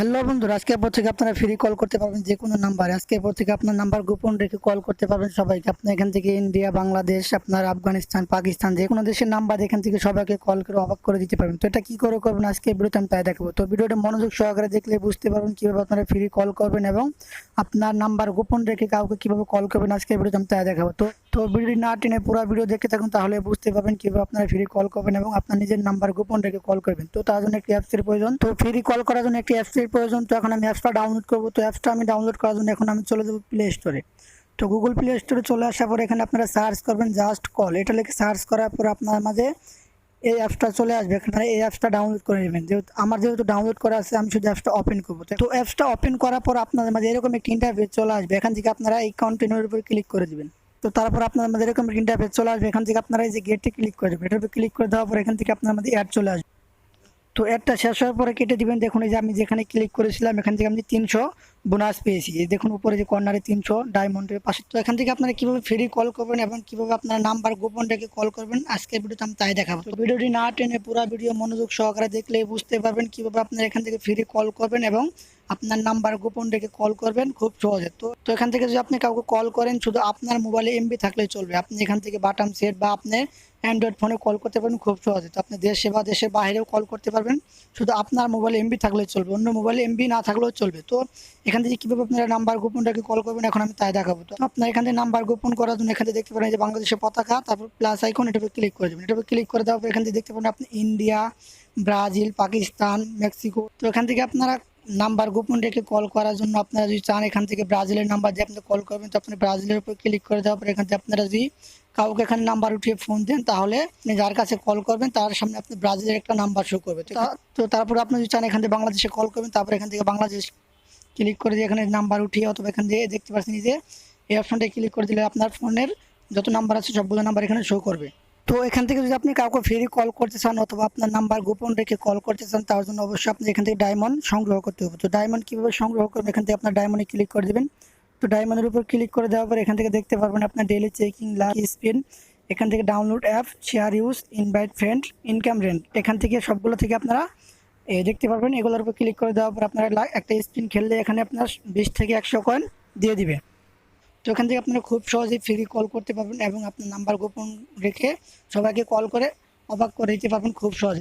Hello বন্ধুরা, আজকের পর থেকে আপনারা ফ্রি কল করতে পারবেন যে কোনো নাম্বারে। আজকের পর থেকে আপনার নাম্বার গোপন রেখে কল করতে পারবেন সবাইকে। আপনি এখান থেকে ইন্ডিয়া, বাংলাদেশ, আপনার আফগানিস্তান, পাকিস্তান, যে কোনো দেশের নাম্বার এখান থেকে সবাইকে কল করে অবাক করে দিতে পারবেন। তো এটা কি করে করবেন আজকে ভিডিওতে আমি তাই দেখাবো। তো ভিডিওটা মনোযোগ সহকারে দেখলে বুঝতে পারবেন কিভাবে আপনারা ফ্রি কল করবেন এবং আপনার নাম্বার গোপন রেখে কাউকে কিভাবে কল করবেন আজকের ভিডিওতে আমি তাই দেখাবো। তো ভিডিওটি না টেনে পুরো ভিডিও দেখতে থাকুন, তাহলে বুঝতে পারবেন কিভাবে আপনারা ফ্রি কল করবেন এবং আপনার নিজের নাম্বার গোপন রেখে কল করবেন। তো তার জন্য একটি অ্যাপসের প্রয়োজন। তো ফ্রি কল করার জন্য একটি অ্যাপসের প্রয়োজন। তো এখন আমি অ্যাপসটা ডাউনলোড করবো। তো অ্যাপসটা আমি ডাউনলোড করার জন্য এখন আমি চলে যাবো প্লে স্টোরে। তো গুগল প্লে স্টোরে চলে আসার পরে এখানে আপনারা সার্চ করবেন জাস্ট কল। এটা লিখে সার্চ করার পর আপনার মাঝে এই অ্যাপসটা চলে আসবে। এখানে এই অ্যাপসটা ডাউনলোড করে নেবেন। যেহেতু ডাউনলোড করা আছে, আমি শুধু অ্যাপসটা ওপেন করবো। তো অ্যাপসটা ওপেন করার পর আপনাদের মাঝে এরকম একটি ইন্টারফেস চলে আসবে। এখান থেকে আপনারা এই কন্টিনিউর উপর ক্লিক করে দিবেন। তো তারপর আপনার মাঝে এরকম একটি ইন্টারফেস চলে আসবে। এখান থেকে আপনারা এই যে গেটে ক্লিক করে দেবেন। এটার উপর ক্লিক করে দেওয়ার পর এখান থেকে আপনার মাঝে অ্যাড চলে আসবে। তো অ্যাডটা শেষ হওয়ার পরে কেটে দিবেন। দেখুন এই যে আমি যেখানে ক্লিক করেছিলাম এখান থেকে আমি 300 বোনাস পেয়েছি। এই দেখুন উপরে যে কর্নারে 300 ডায়মন্ডের পাশে। তো এখান থেকে আপনারা কিভাবে ফ্রি কল করবেন এবং কিভাবে আপনার নাম্বার গোপন রেখে কল করবেন আজকের ভিডিওতে আমি তাই দেখাবো। তো ভিডিওটি না টেনে পুরো ভিডিও মনোযোগ সহকারে দেখলে বুঝতে পারবেন কিভাবে আপনারা এখান থেকে ফ্রি কল করবেন এবং আপনার নাম্বার গোপন রেখে কল করবেন খুব সহজে। তো এখান থেকে যদি আপনি কাউকে কল করেন, শুধু আপনার মোবাইলে এমবি থাকলে চলবে। আপনি এখান থেকে বাটাম সেট বা আপনি অ্যান্ড্রয়েড ফোনে কল করতে পারবেন খুব সহজে। তো আপনি দেশে বা দেশের বাইরেও কল করতে পারবেন, শুধু আপনার মোবাইলে এমবি থাকলে চলবে, অন্য মোবাইলে এমবি না থাকলেও চলবে। তো এখান থেকে কীভাবে আপনারা নাম্বার গোপন রেখে কল করবেন এখন আমি তাই দেখাবো। তো আপনার এখান থেকে নাম্বার গোপন করার জন্য এখান থেকে দেখতে পারেন যে বাংলাদেশের পতাকা, তারপর প্লাস আইকন, এটাতে ক্লিক করে দেবেন। এটাতে ক্লিক করে দেওয়ার পর এখান থেকে দেখতে পারেন আপনি ইন্ডিয়া, ব্রাজিল, পাকিস্তান, মেক্সিকো। তো এখান থেকে আপনারা নাম্বার গোপন রেখে কল করার জন্য আপনারা যদি চান এখান থেকে ব্রাজিলের নাম্বার দিয়ে আপনি কল করবেন, তো আপনি ব্রাজিলের উপর ক্লিক করে দেওয়ার পর এখান থেকে আপনারা যদি কাউকে এখানে নাম্বার উঠিয়ে ফোন দেন, তাহলে আপনি যার কাছে কল করবেন তার সামনে আপনি ব্রাজিলের একটা নাম্বার শো করবে। তো তারপর আপনি যদি চান এখান থেকে বাংলাদেশে কল করবেন, তারপর এখান থেকে বাংলাদেশ ক্লিক করে দিয়ে এখানে নাম্বার উঠিয়ে অথবা এখান দিয়ে দেখতে পাচ্ছেন যে এই অপশনটা ক্লিক করে দিলে আপনার ফোনের যত নাম্বার আছে সবগুলো নাম্বার এখানে শো করবে। তো এখান থেকে যদি আপনি কাউকে ফ্রি কল করতে চান অথবা আপনার নাম্বার গোপন রেখে কল করতে চান, তার জন্য অবশ্যই আপনি এখান থেকে ডায়মন্ড সংগ্রহ করতে হবে। তো ডায়মন্ড কীভাবে সংগ্রহ করবেন, এখান থেকে আপনার ডায়মন্ডে ক্লিক করে দেবেন। তো ডায়মন্ডের উপর ক্লিক করে দেওয়ার পর এখান থেকে দেখতে পারবেন আপনার ডেইলি চেকিং, লাকি স্পিন, এখান থেকে download app, share use, invite friend, income rent, এখান থেকে সবগুলো থেকে আপনারা দেখতে পারবেন। এগুলোর উপর ক্লিক করে দেওয়ার পর আপনারা একটা স্পিন খেললে এখানে আপনার 20 থেকে 100 কয়েন দিয়ে দিবে। তো এখান থেকে আপনারা খুব সহজেই ফ্রি কল করতে পারবেন এবং আপনার নাম্বার গোপন রেখে সবাইকে কল করে অবাক করে দিতে পারবেন খুব সহজে।